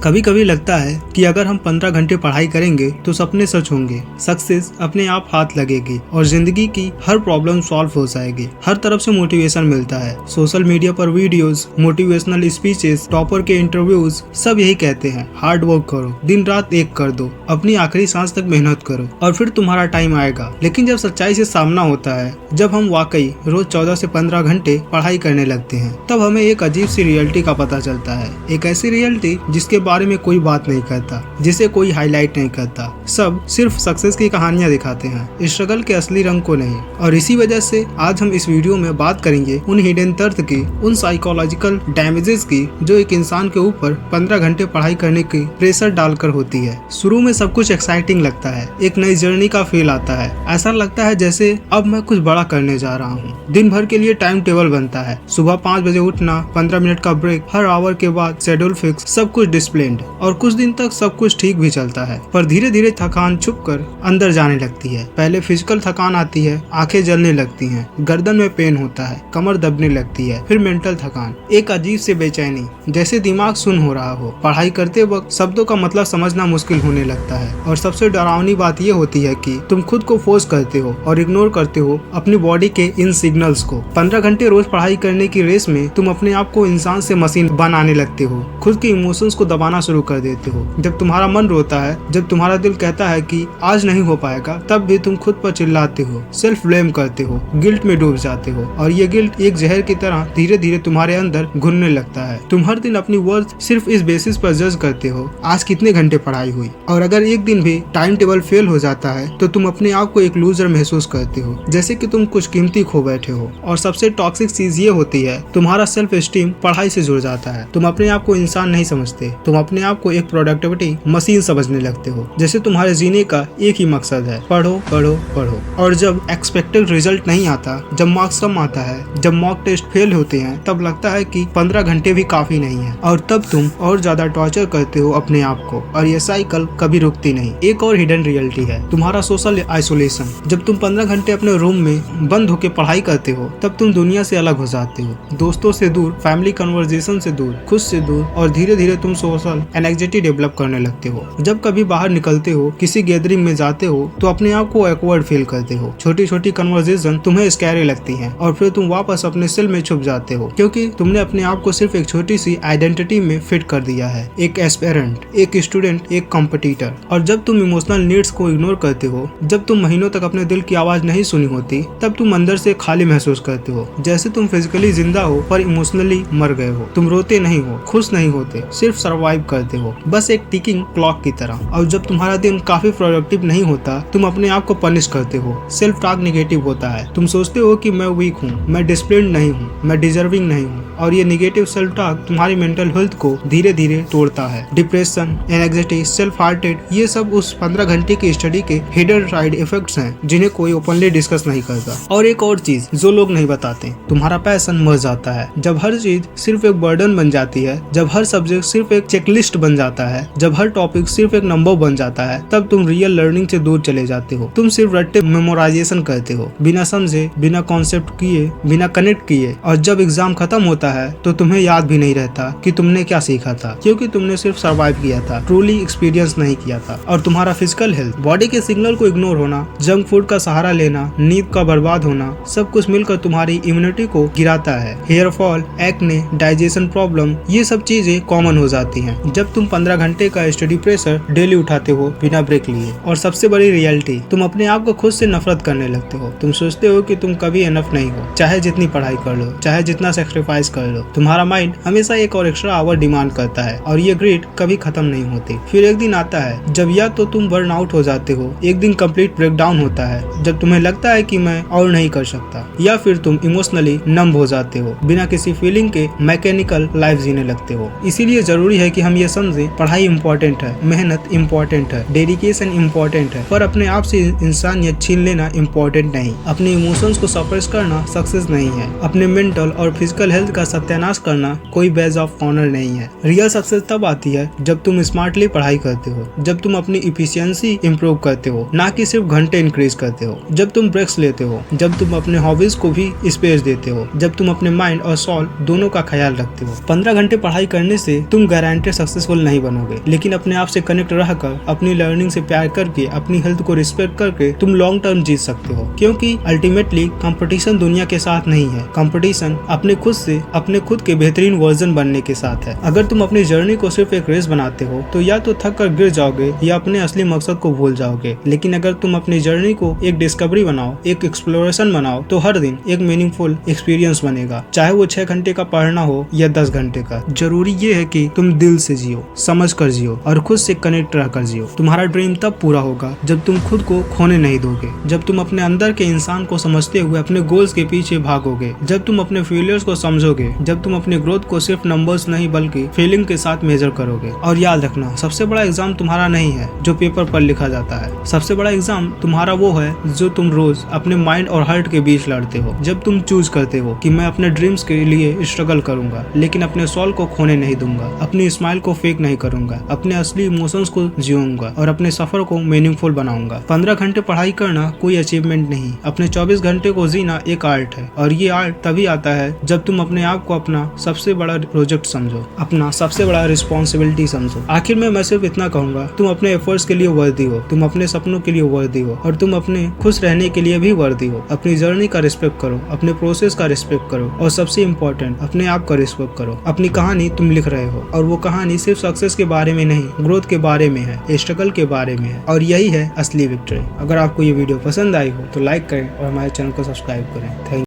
कभी कभी लगता है कि अगर हम 15 घंटे पढ़ाई करेंगे तो सपने सच होंगे, सक्सेस अपने आप हाथ लगेगी और जिंदगी की हर प्रॉब्लम सॉल्व हो जाएगी। हर तरफ से मोटिवेशन मिलता है, सोशल मीडिया पर वीडियोस, मोटिवेशनल स्पीचेस, टॉपर के इंटरव्यूज, सब यही कहते हैं हार्ड वर्क करो, दिन रात एक कर दो, अपनी आखिरी सांस तक मेहनत करो और फिर तुम्हारा टाइम आएगा। लेकिन जब सच्चाई से सामना होता है, जब हम वाकई रोज 14 से 15 घंटे पढ़ाई करने लगते हैं, तब हमें एक अजीब सी रियलिटी का पता चलता है। एक ऐसी रियलिटी जिसके बारे में कोई बात नहीं करता, जिसे कोई हाईलाइट नहीं करता। सब सिर्फ सक्सेस की कहानियां दिखाते हैं, स्ट्रगल के असली रंग को नहीं। और इसी वजह से आज हम इस वीडियो में बात करेंगे उन हिडन दर्द की, उन साइकोलॉजिकल डैमेजेस की जो एक इंसान के ऊपर 15 घंटे पढ़ाई करने की प्रेशर डालकर होती है। शुरू में सब कुछ एक्साइटिंग लगता है, एक नई जर्नी का फील आता है, ऐसा लगता है जैसे अब मैं कुछ बड़ा करने जा रहा हूँ। दिन भर के लिए टाइम टेबल बनता है, सुबह 5 बजे उठना, 15 मिनट का ब्रेक, हर आवर के बाद शेड्यूल फिक्स, सब कुछ डिसिप्लिन्ड। और कुछ दिन तक सब कुछ ठीक भी चलता है, पर धीरे धीरे थकान छुपकर अंदर जाने लगती है। पहले फिजिकल थकान आती है, आंखें जलने लगती हैं, गर्दन में पेन होता है, कमर दबने लगती है, फिर मेंटल थकान, एक अजीब से बेचैनी, जैसे दिमाग सुन हो रहा हो। पढ़ाई करते वक्त शब्दों का मतलब समझना मुश्किल होने लगता है और सबसे डरावनी बात यह होती है कि तुम खुद को फोर्स करते हो और इग्नोर करते हो अपनी बॉडी के इन सिग्नल्स को। 15 घंटे रोज पढ़ाई करने की रेस में तुम अपने आप को इंसान से मशीन बनाने लगते हो, खुद के इमोशंस को दबाना शुरू कर देते हो। जब तुम्हारा मन रोता है, जब तुम्हारा दिल कहता है कि आज नहीं हो पाएगा, तब भी तुम खुद पर चिल्लाते हो, सेल्फ ब्लेम करते हो, गिल्ट में डूब जाते हो और ये गिल्ट एक जहर की तरह धीरे धीरे तुम्हारे अंदर घुलने लगता है। तुम हर दिन अपनी वर्थ सिर्फ इस बेसिस पर जज करते हो, आज कितने घंटे पढ़ाई हुई। और अगर एक दिन भी टाइम टेबल फेल हो जाता है तो तुम अपने आप को एक लूजर महसूस करते हो, जैसे कि तुम कुछ कीमती खो बैठे हो। और सबसे टॉक्सिक चीज ये होती है, तुम्हारा सेल्फ एस्टीम पढ़ाई से जुड़ जाता है। तुम अपने आप को इंसान नहीं समझते, तुम अपने आप को एक प्रोडक्टिविटी मशीन समझने लगते हो, जैसे तुम्हारे जीने का एक ही मकसद है, पढ़ो पढ़ो पढ़ो। और जब एक्सपेक्टेड रिजल्ट नहीं आता, जब मार्क्स कम आता है, जब मॉक टेस्ट फेल होते हैं, तब लगता है कि 15 घंटे भी काफी नहीं है और तब तुम और ज्यादा टॉर्चर करते हो अपने आप को। और ये साइकिल कभी रुकती नहीं। एक और हिडन रियलिटी है तुम्हारा सोशल आइसोलेशन। जब तुम 15 घंटे अपने रूम में बंद होकर पढ़ाई करते हो, तब तुम दुनिया से अलग हो जाते हो, दोस्तों से दूर, फैमिली कन्वर्सेशन से दूर, खुद से दूर, और धीरे धीरे तुम सोशल एंग्जाइटी डेवलप करने लगते हो। जब कभी बाहर निकलते हो, किसी गैदरिंग में जाते हो, तो अपने आप को एक्वर्ड फील करते हो। छोटी छोटी कन्वर्सेशन तुम्हें स्कैरी लगती हैं और फिर तुम वापस अपने सेल में छुप जाते हो, क्योंकि तुमने अपने आप को सिर्फ एक छोटी सी आइडेंटिटी में फिट कर दिया है, एक एस्पिरेंट, एक स्टूडेंट, एक कॉम्पिटिटर। और जब तुम इमोशनल नीड्स को इग्नोर करते हो, जब तुम महीनों तक अपने दिल की आवाज नहीं सुनी होती, तब तुम अंदर से खाली महसूस करते हो, जैसे तुम फिजिकली जिंदा हो पर इमोशनली मर गए हो। तुम रोते नहीं हो, खुश नहीं होते, सिर्फ सर्वाइव करते हो, बस एक टिकिंग क्लॉक की तरह। और जब तुम्हारा दिन काफी प्रोडक्टिव नहीं होता, तुम अपने आप को पनिश करते हो, सेल्फ टॉक नेगेटिव होता है, तुम सोचते हो कि मैं वीक हूँ, मैं डिसिप्लिन्ड नहीं हूँ, मैं डिजर्विंग नहीं हूँ। और ये नेगेटिव सेल्फ टॉक तुम्हारी मेंटल हेल्थ को धीरे धीरे तोड़ता है। डिप्रेशन, एंग्जाइटी, सेल्फ हार्टेड, ये सब उस 15 घंटे की स्टडी के हिडन साइड इफेक्ट्स हैं, जिन्हें कोई ओपनली डिस्कस नहीं करता। और एक और चीज जो लोग नहीं बताते, तुम्हारा पैशन मर जाता है। जब हर चीज सिर्फ एक बर्डन बन जाती है, जब हर सब्जेक्ट सिर्फ एक चेकलिस्ट बन जाता है, जब हर टॉपिक सिर्फ एक नंबर बन जाता है, तब तुम रियल लर्निंग से दूर चले जाते हो। तुम सिर्फ रट्टे मेमोराइजेशन करते हो, बिना समझे, बिना कॉन्सेप्ट किए, बिना कनेक्ट किए। और जब एग्जाम खत्म होता है तो तुम्हें याद भी नहीं रहता कि तुमने क्या सीखा था, क्योंकि तुमने सिर्फ सर्वाइव किया था, ट्रूली एक्सपीरियंस नहीं किया था। और तुम्हारा फिजिकल हेल्थ, बॉडी के सिग्नल को इग्नोर होना, जंक फूड का सहारा लेना, नींद का बर्बाद होना, सब कुछ मिलकर तुम्हारी इम्यूनिटी को गिराता है। Hair fall, acne, digestion problem, ये सब चीजें कॉमन हो जाती हैं जब तुम 15 घंटे का स्टडी प्रेशर डेली उठाते हो बिना ब्रेक लिए। और सबसे बड़ी रियलिटी, तुम अपने आप को खुद से नफरत करने लगते हो। तुम सोचते हो कि तुम कभी एनफ नहीं हो, चाहे जितनी पढ़ाई कर लो, चाहे जितना सेक्रीफाइस कर लो। तुम्हारा माइंड हमेशा एक और एक्स्ट्रा आवर डिमांड करता है और ये ग्रिड कभी खत्म नहीं होती। फिर एक दिन आता है जब या तो तुम बर्न आउट हो जाते हो, एक दिन कंप्लीट ब्रेकडाउन होता है जब तुम्हें लगता है कि मैं और नहीं कर सकता, या फिर तुम इमोशनली नंब हो जाते हो, बिना किसी फीलिंग के मैकेनिकल लाइफ जीने लगते हो। इसीलिए जरूरी है कि हम ये समझें, पढ़ाई इंपॉर्टेंट है, मेहनत इंपॉर्टेंट है, डेडिकेशन इंपॉर्टेंट है, पर अपने आप से इंसानियत छीन लेना इंपॉर्टेंट नहीं। अपने इमोशंस को सप्रेस करना सक्सेस नहीं है। अपने मेंटल और फिजिकल हेल्थ का सत्यानाश करना कोई बैज ऑफ ऑनर नहीं है। रियल सक्सेस तब आती है जब तुम स्मार्टली पढ़ाई करते हो, जब तुम अपनी इफिशियंसी इंप्रूव करते हो, ना कि सिर्फ घंटे इंक्रीज करते हो, जब तुम ब्रेक्स लेते हो, जब तुम अपने हॉबीज को भी स्पेस देते हो, जब तुम अपने माइंड और सोल दोनों का ख्याल रखते हो। 15 घंटे पढ़ाई करने से तुम गारंटेड सक्सेसफुल नहीं बनोगे, लेकिन अपने आप से कनेक्ट रहकर, अपनी लर्निंग से प्यार करके, अपनी हेल्थ को रिस्पेक्ट करके तुम लॉन्ग टर्म जीत सकते हो। क्योंकि अल्टीमेटली कंपटीशन दुनिया के साथ नहीं है, कंपटीशन अपने खुद से, अपने खुद के बेहतरीन वर्जन बनने के साथ है। अगर तुम अपनी जर्नी को सिर्फ एक रेस बनाते हो तो या तो थक कर गिर जाओगे या अपने असली मकसद को भूल जाओगे। लेकिन अगर तुम अपनी जर्नी को एक डिस्कवरी बनाओ, एक एक्सप्लोरेशन बनाओ, तो हर दिन एक मीनिंगफुल एक्सपीरियंस बनेगा, चाहे वो 6 घंटे का पढ़ना हो या 10 घंटे का। जरूरी ये है कि तुम दिल से जियो, समझ कर जियो और खुद से कनेक्ट रहकर जियो। तुम्हारा ड्रीम तब पूरा होगा जब तुम खुद को खोने नहीं दोगे, जब तुम अपने अंदर के इंसान को समझते हुए अपने गोल्स के पीछे भागोगे, जब तुम अपने फेलियर्स को समझोगे, जब तुम अपनी ग्रोथ को सिर्फ नंबर्स नहीं बल्कि फीलिंग के साथ मेजर करोगे। और याद रखना, सबसे बड़ा एग्जाम तुम्हारा नहीं है जो पेपर पर लिखा जाता है, सबसे बड़ा एग्जाम तुम्हारा वो है जो तुम रोज अपने माइंड और हार्ट के बीच लड़ते हो। जब तुम चूज करते हो कि मैं अपने ड्रीम्स के लिए स्ट्रगल करूंगा लेकिन अपने सोल को खोने नहीं दूंगा, अपनी स्माइल को फेक नहीं करूंगा, अपने असली इमोशंस को जीऊंगा और अपने सफर को मीनिंगफुल बनाऊंगा। 15 घंटे पढ़ाई करना कोई अचीवमेंट नहीं, अपने 24 घंटे को जीना एक आर्ट है। और ये आर्ट तभी आता है जब तुम अपने आप को अपना सबसे बड़ा प्रोजेक्ट समझो, अपना सबसे बड़ा रिस्पॉन्सिबिलिटी समझो। आखिर में मैं सिर्फ इतना कहूंगा, तुम अपने एफर्ट्स के लिए वर्दी हो, तुम अपने सपनों के लिए वर्दी हो और तुम अपने खुश रहने के लिए भी वर्दी हो। अपनी जर्नी का रिस्पेक्ट करो, अपने प्रोसेस का रिस्पेक्ट करो और सबसे इम्पोर्टेंट अपने आप का रिस्पेक्ट करो। अपनी कहानी तुम लिख रहे हो और वो कहानी सिर्फ सक्सेस के बारे में नहीं, ग्रोथ के बारे में है, स्ट्रगल के बारे में है और यही है असली विक्ट्री। अगर आपको ये वीडियो पसंद आई हो तो लाइक करें और हमारे चैनल को सब्सक्राइब करें। थैंक